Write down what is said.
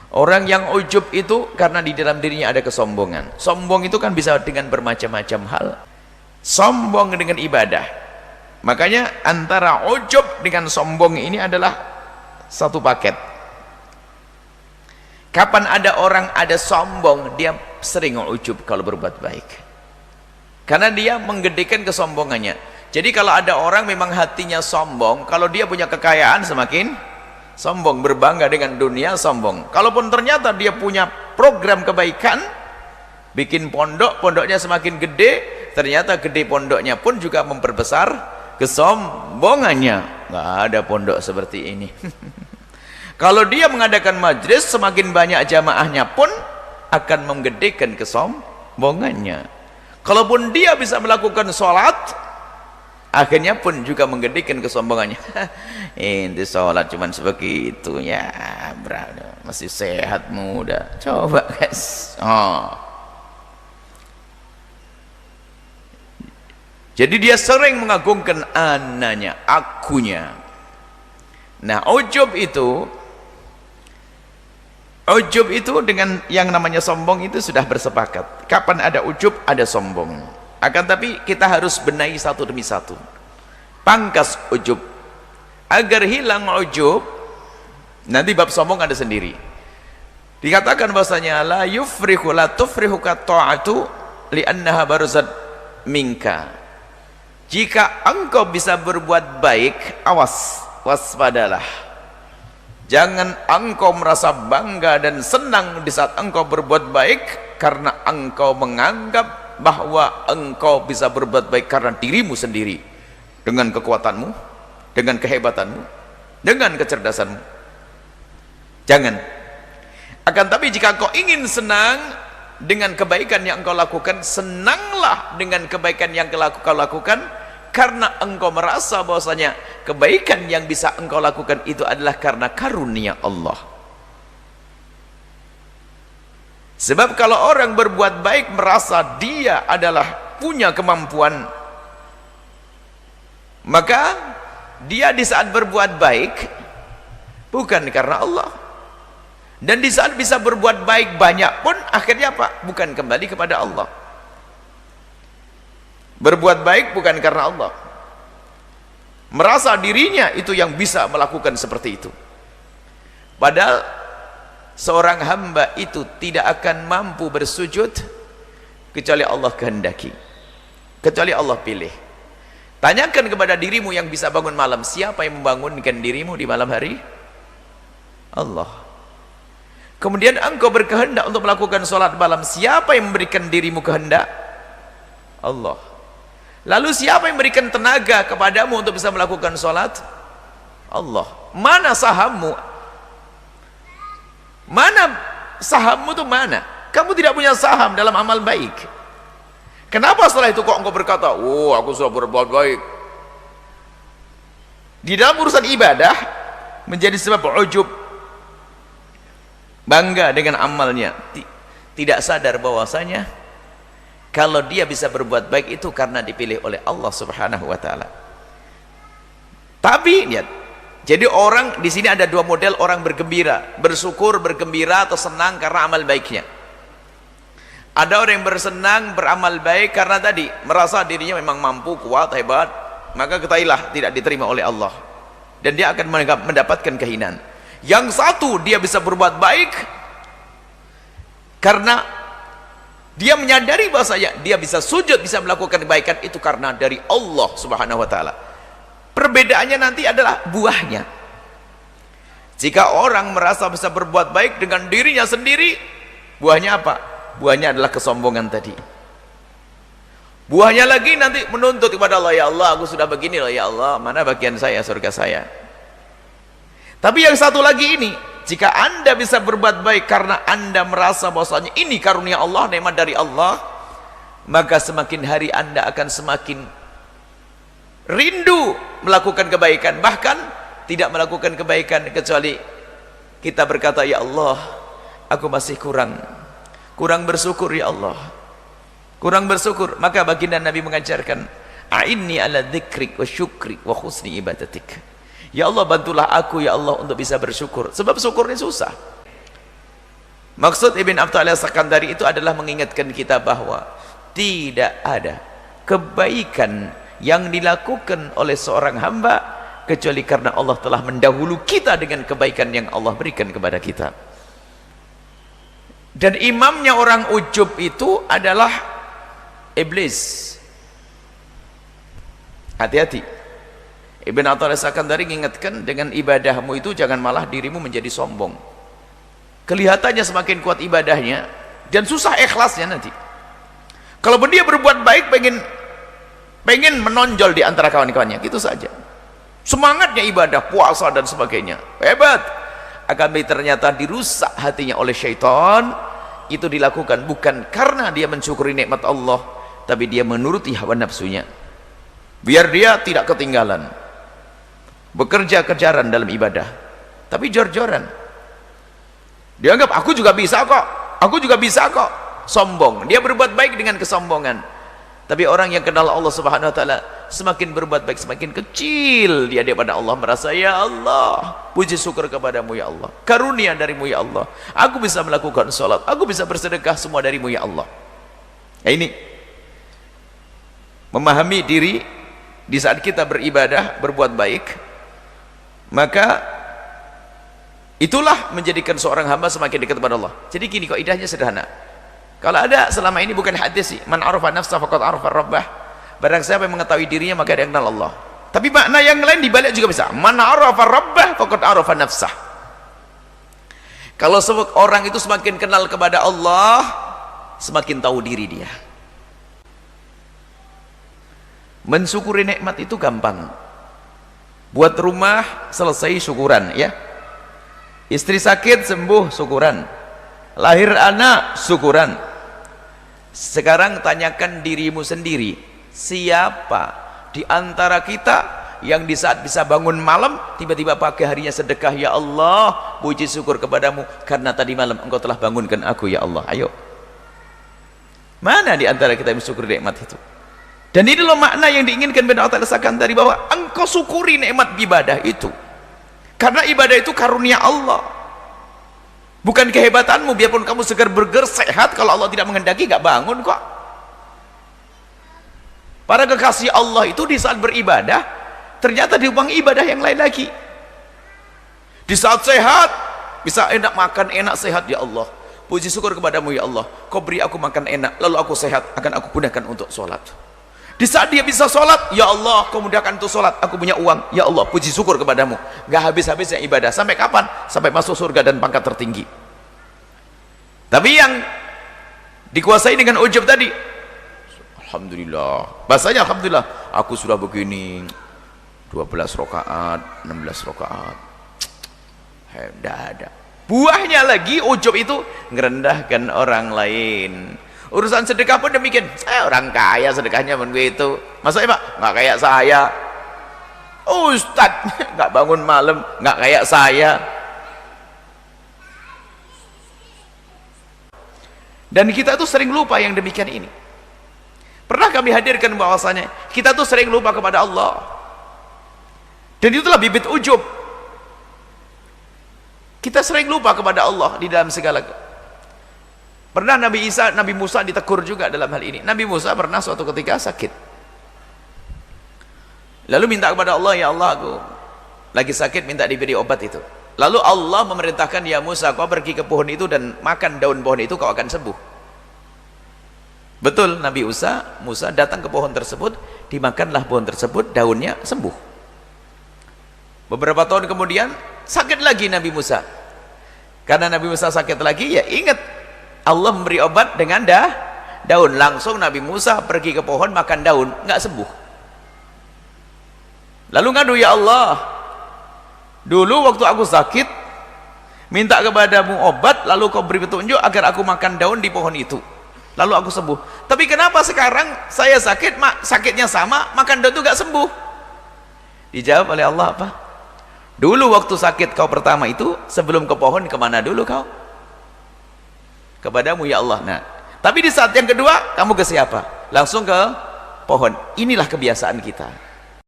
Orang yang ujub itu karena di dalam dirinya ada kesombongan. Sombong itu kan bisa dengan bermacam-macam hal. Sombong dengan ibadah. Makanya antara ujub dengan sombong ini adalah satu paket. Kapan ada orang ada sombong, dia sering ujub kalau berbuat baik. Karena dia menggedekan kesombongannya. Jadi kalau ada orang memang hatinya sombong, kalau dia punya kekayaan semakin sombong, berbangga dengan dunia, sombong. Kalaupun ternyata dia punya program kebaikan, bikin pondok, pondoknya semakin gede, ternyata gede pondoknya pun juga memperbesar kesombongannya. Nggak ada pondok seperti ini. Kalau dia mengadakan majlis, semakin banyak jamaahnya pun akan menggedekan kesombongannya. Kalaupun dia bisa melakukan sholat, akhirnya pun juga menggedekan kesombongannya. Ini sholat cuman sebegitu ya, masih sehat muda. Coba guys. Jadi dia sering mengagungkan ananya, akunya. Nah, ujub itu dengan yang namanya sombong itu sudah bersepakat. Kapan ada ujub, ada sombong. Akan tapi kita harus benahi satu demi satu. Pangkas ujub. Agar hilang ujub, nanti bab sombong ada sendiri. Dikatakan bahasanya la yufrihu la tufrihu ta'atu li'annaha barzat minka. Jika engkau bisa berbuat baik, awas, waspadalah. Jangan engkau merasa bangga dan senang di saat engkau berbuat baik karena engkau menganggap bahwa engkau bisa berbuat baik karena dirimu sendiri, dengan kekuatanmu, dengan kehebatanmu, dengan kecerdasanmu. Jangan. Akan tapi jika engkau ingin senang dengan kebaikan yang engkau lakukan, senanglah dengan kebaikan yang kau lakukan, karena engkau merasa bahwasanya kebaikan yang bisa engkau lakukan itu adalah karena karunia Allah. Sebab kalau orang berbuat baik merasa dia adalah punya kemampuan, maka dia di saat berbuat baik bukan karena Allah, dan di saat bisa berbuat baik banyak pun akhirnya apa? Bukan kembali kepada Allah. Berbuat baik bukan karena Allah, merasa dirinya itu yang bisa melakukan seperti itu. Padahal seorang hamba itu tidak akan mampu bersujud kecuali Allah kehendaki, kecuali Allah pilih. Tanyakan kepada dirimu yang bisa bangun malam, siapa yang membangunkan dirimu di malam hari? Allah. Kemudian engkau berkehendak untuk melakukan sholat malam, siapa yang memberikan dirimu kehendak? Allah. Lalu siapa yang memberikan tenaga kepadamu untuk bisa melakukan sholat? Allah. Mana sahammu? Mana sahammu itu mana? Kamu tidak punya saham dalam amal baik. Kenapa setelah itu kok engkau berkata, oh aku sudah berbuat baik? Di dalam urusan ibadah menjadi sebab ujub, bangga dengan amalnya, tidak sadar bahwasanya kalau dia bisa berbuat baik itu karena dipilih oleh Allah Subhanahu wa taala. Tapi lihat, jadi orang di sini ada dua model orang bergembira, bersyukur, bergembira atau senang karena amal baiknya. Ada orang yang bersenang beramal baik karena tadi merasa dirinya memang mampu, kuat, hebat, maka ketahuilah tidak diterima oleh Allah dan dia akan mendapatkan kehinaan. Yang satu dia bisa berbuat baik karena dia menyadari bahwasanya dia bisa sujud, bisa melakukan kebaikan itu karena dari Allah Subhanahu wa taala. Perbedaannya nanti adalah buahnya. Jika orang merasa bisa berbuat baik dengan dirinya sendiri, buahnya apa? Buahnya adalah kesombongan tadi. Buahnya lagi nanti menuntut kepada Allah, ya Allah aku sudah begini loh ya Allah, mana bagian saya surga saya. Tapi yang satu lagi ini, jika anda bisa berbuat baik karena anda merasa bahwasanya ini karunia Allah, nikmat dari Allah, maka semakin hari anda akan semakin rindu melakukan kebaikan, bahkan tidak melakukan kebaikan kecuali kita berkata, ya Allah aku masih kurang bersyukur ya Allah, kurang bersyukur. Maka baginda Nabi mengajarkan, a'inni ala dzikrik wa syukrik wa husni ibadatik. Ya Allah bantulah aku ya Allah untuk bisa bersyukur, sebab syukur ini susah. Maksud Ibn Athaillah As-Sakandari itu adalah mengingatkan kita bahwa tidak ada kebaikan yang dilakukan oleh seorang hamba kecuali karena Allah telah mendahulu kita dengan kebaikan yang Allah berikan kepada kita. Dan imamnya orang ujub itu adalah iblis. Hati-hati. Ibn Athaillah As-Sakandari mengingatkan, dengan ibadahmu itu jangan malah dirimu menjadi sombong. Kelihatannya semakin kuat ibadahnya dan susah ikhlasnya nanti. Kalau dia berbuat baik pengen menonjol di antara kawan-kawannya, gitu saja. Semangatnya ibadah, puasa dan sebagainya, hebat. Akan ternyata dirusak hatinya oleh syaitan. Itu dilakukan bukan karena dia mensyukuri nikmat Allah, tapi dia menuruti hawa nafsunya. Biar dia tidak ketinggalan, bekerja kejaran dalam ibadah, tapi jor-joran. Dia anggap aku juga bisa kok, sombong. Dia berbuat baik dengan kesombongan. Tapi orang yang kenal Allah Subhanahu wa taala, semakin berbuat baik semakin kecil dia daripada Allah, merasa ya Allah, puji syukur kepadamu ya Allah, karunia darimu ya Allah, aku bisa melakukan sholat, aku bisa bersedekah, semua darimu ya Allah. Ya, ini memahami diri di saat kita beribadah, berbuat baik, maka itulah menjadikan seorang hamba semakin dekat kepada Allah. Jadi gini, kaidahnya sederhana. Kalau ada selama ini bukan hadis sih, man arafa nafsa faqad arafa rabbah. Barang siapa yang mengetahui dirinya maka dia kenal Allah. Tapi makna yang lain dibalik juga bisa. Man arafa rabbah faqad arafa nafsah. Kalau orang itu semakin kenal kepada Allah, semakin tahu diri dia. Mensyukuri nikmat itu gampang. Buat rumah selesai syukuran, ya. Istri sakit sembuh syukuran. Lahir anak syukuran. Sekarang tanyakan dirimu sendiri, siapa di antara kita yang di saat bisa bangun malam tiba-tiba pagi harinya sedekah, ya Allah, puji syukur kepadamu karena tadi malam engkau telah bangunkan aku ya Allah. Ayo, mana di antara kita yang bersyukur nikmat itu? Dan ini loh makna yang diinginkan Ibn Athaillah As-Sakandari, bahwa engkau syukuri nikmat ibadah itu, karena ibadah itu karunia Allah, bukan kehebatanmu. Biarpun kamu segar burger sehat, kalau Allah tidak menghendaki gak bangun kok. Para kekasih Allah itu di saat beribadah ternyata diuang ibadah yang lain lagi. Di saat sehat bisa enak makan, enak sehat, ya Allah, puji syukur kepadamu ya Allah, kau beri aku makan enak, lalu aku sehat, akan aku gunakan untuk sholat. Di saat dia bisa sholat, ya Allah, kau mudahkan untuk sholat, aku punya uang, ya Allah, puji syukur kepadamu. Gak habis-habisnya ibadah. Sampai kapan? Sampai masuk surga dan pangkat tertinggi. Tapi yang dikuasai dengan ujub tadi, alhamdulillah, bahasanya alhamdulillah, aku sudah begini 12 rakaat, 16 rakaat, tidak ada. Buahnya lagi ujub itu ngerendahkan orang lain. Urusan sedekah pun demikian. Orang kaya sedekahnya pun begitu. Maksudnya Pak, nggak kayak saya. Ustadz nggak bangun malam, nggak kayak saya. Dan kita tuh sering lupa yang demikian ini. Pernah kami hadirkan bahwasanya kita tuh sering lupa kepada Allah. Dan itulah bibit ujub. Kita sering lupa kepada Allah di dalam segala. Pernah Nabi Musa ditegur juga dalam hal ini. Nabi Musa pernah suatu ketika sakit, lalu minta kepada Allah, ya Allah, aku lagi sakit, minta diberi obat itu. Lalu Allah memerintahkan, ya Musa, kau pergi ke pohon itu dan makan daun pohon itu, kau akan sembuh. Betul, Nabi Musa datang ke pohon tersebut, dimakanlah pohon tersebut, daunnya sembuh. Beberapa tahun kemudian sakit lagi Nabi Musa. Karena Nabi Musa sakit lagi, ya ingat Allah memberi obat dengan daun. Langsung Nabi Musa pergi ke pohon, makan daun, nggak sembuh. Lalu ngadu, ya Allah, dulu waktu aku sakit minta kepadamu obat, lalu kau beri petunjuk agar aku makan daun di pohon itu, lalu aku sembuh. Tapi kenapa sekarang saya sakit, sakitnya sama, makan daun itu nggak sembuh? Dijawab oleh Allah apa? Dulu waktu sakit kau pertama itu, sebelum ke pohon, kemana dulu kau? Kepadamu ya Allah. Nah, tapi di saat yang kedua kamu ke siapa? Langsung ke pohon. Inilah kebiasaan kita.